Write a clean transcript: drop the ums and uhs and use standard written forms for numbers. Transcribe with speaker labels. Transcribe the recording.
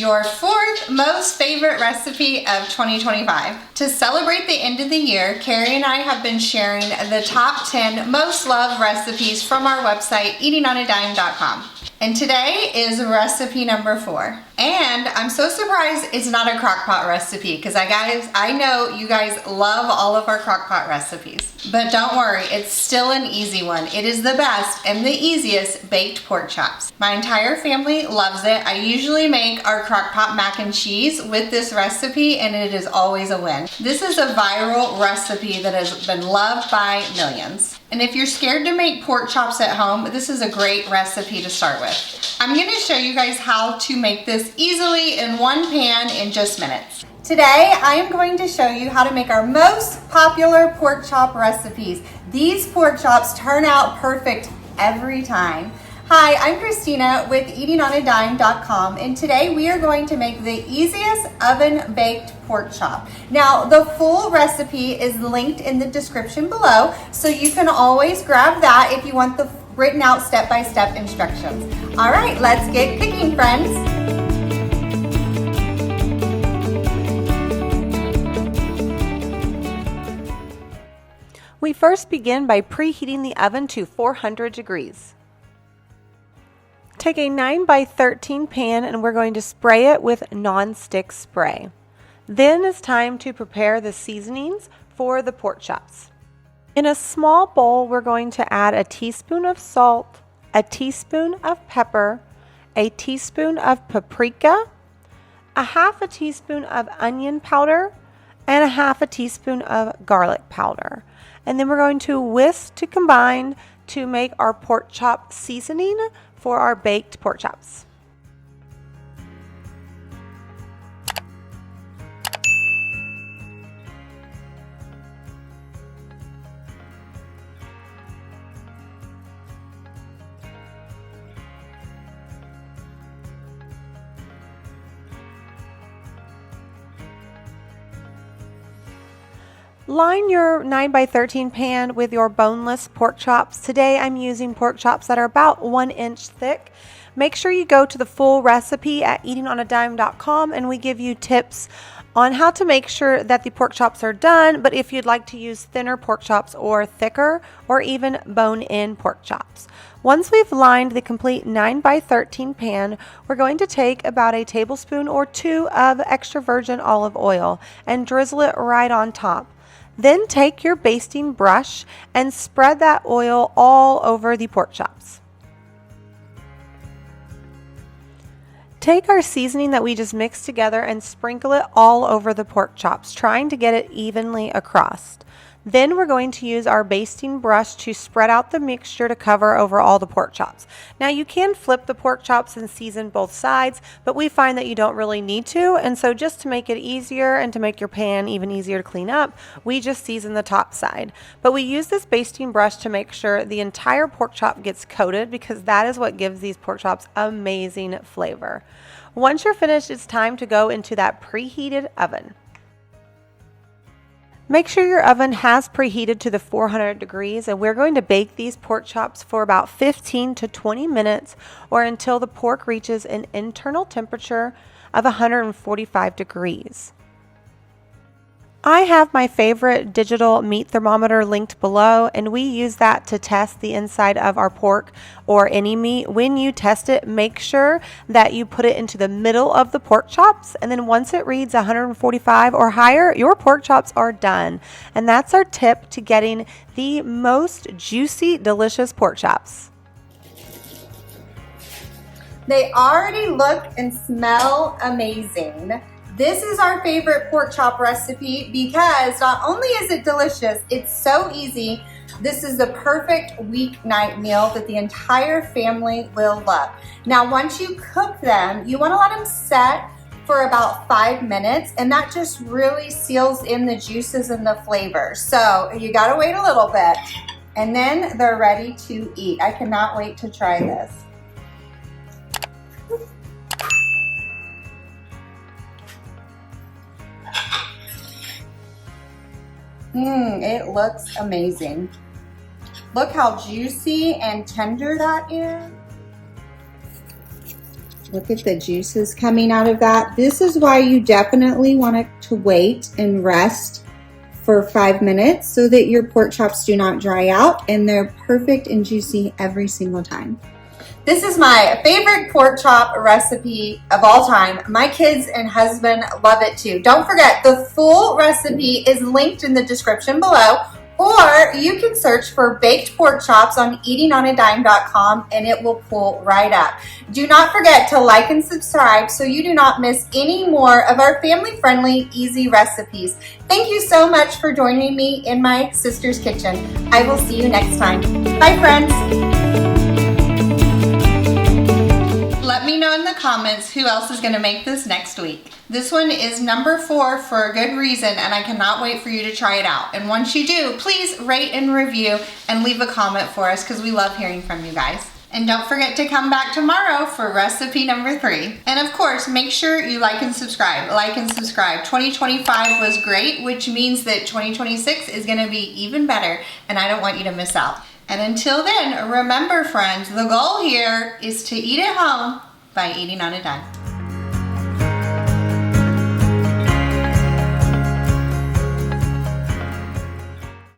Speaker 1: your fourth most favorite recipe of 2025. To celebrate the end of the year, Carrie and I have been sharing the top 10 most loved recipes from our website, eatingonadime.com. And today is recipe number 4. And I'm so surprised it's not a crockpot recipe because I know you guys love all of our crockpot recipes. But don't worry, it's still an easy one. It is the best and the easiest baked pork chops. My entire family loves it. I usually make our crockpot mac and cheese with this recipe and it is always a win. This is a viral recipe that has been loved by millions. And if you're scared to make pork chops at home, this is a great recipe to start with. I'm gonna show you guys how to make this easily in one pan in just minutes. Today, I am going to show you how to make our most popular pork chop recipes. These pork chops turn out perfect every time. Hi, I'm Christina with eatingonadime.com, and today we are going to make the easiest oven-baked pork chop. Now, the full recipe is linked in the description below, so you can always grab that if you want the written out step-by-step instructions. All right, let's get cooking, friends.
Speaker 2: We first begin by preheating the oven to 400 degrees. Take a 9x13 pan and we're going to spray it with non-stick spray. Then it's time to prepare the seasonings for the pork chops. In a small bowl, we're going to add a teaspoon of salt, a teaspoon of pepper, a teaspoon of paprika, a half a teaspoon of onion powder, and a half a teaspoon of garlic powder. And then we're going to whisk to combine to make our pork chop seasoning for our baked pork chops. Line your 9x13 pan with your boneless pork chops. Today I'm using pork chops that are about 1 inch thick. Make sure you go to the full recipe at eatingonadime.com and we give you tips on how to make sure that the pork chops are done, but if you'd like to use thinner pork chops or thicker or even bone-in pork chops. Once we've lined the complete 9x13 pan, we're going to take about a tablespoon or 2 of extra virgin olive oil and drizzle it right on top. Then take your basting brush and spread that oil all over the pork chops. Take our seasoning that we just mixed together and sprinkle it all over the pork chops, trying to get it evenly across. Then we're going to use our basting brush to spread out the mixture to cover over all the pork chops. Now you can flip the pork chops and season both sides, but we find that you don't really need to, and so just to make it easier and to make your pan even easier to clean up, we just season the top side. But we use this basting brush to make sure the entire pork chop gets coated because that is what gives these pork chops amazing flavor. Once you're finished, it's time to go into that preheated oven. Make sure your oven has preheated to the 400 degrees and we're going to bake these pork chops for about 15 to 20 minutes or until the pork reaches an internal temperature of 145 degrees. I have my favorite digital meat thermometer linked below, and we use that to test the inside of our pork or any meat. When you test it, make sure that you put it into the middle of the pork chops, and then once it reads 145 or higher, your pork chops are done. And that's our tip to getting the most juicy, delicious pork chops.
Speaker 1: They already look and smell amazing. This is our favorite pork chop recipe because not only is it delicious, it's so easy. This is the perfect weeknight meal that the entire family will love. Now, once you cook them, you want to let them set for about 5 minutes, and that just really seals in the juices and the flavor. So you got to wait a little bit, and then they're ready to eat. I cannot wait to try this. It looks amazing. Look how juicy and tender that is. Look at the juices coming out of that. This is why you definitely want to wait and rest for 5 minutes so that your pork chops do not dry out and they're perfect and juicy every single time. This is my favorite pork chop recipe of all time. My kids and husband love it too. Don't forget, the full recipe is linked in the description below, or you can search for baked pork chops on eatingonadime.com and it will pull right up. Do not forget to like and subscribe so you do not miss any more of our family-friendly, easy recipes. Thank you so much for joining me in my sister's kitchen. I will see you next time. Bye, friends. Let me know in the comments who else is going to make this next week. This one is number 4 for a good reason, and I cannot wait for you to try it out. And once you do, please rate and review and leave a comment for us because we love hearing from you guys. And don't forget to come back tomorrow for recipe number 3. And of course, make sure you like and subscribe. Like and subscribe. 2025 was great, which means that 2026 is going to be even better, and I don't want you to miss out. And until then, remember friends, the goal here is to eat at home by eating on a dime.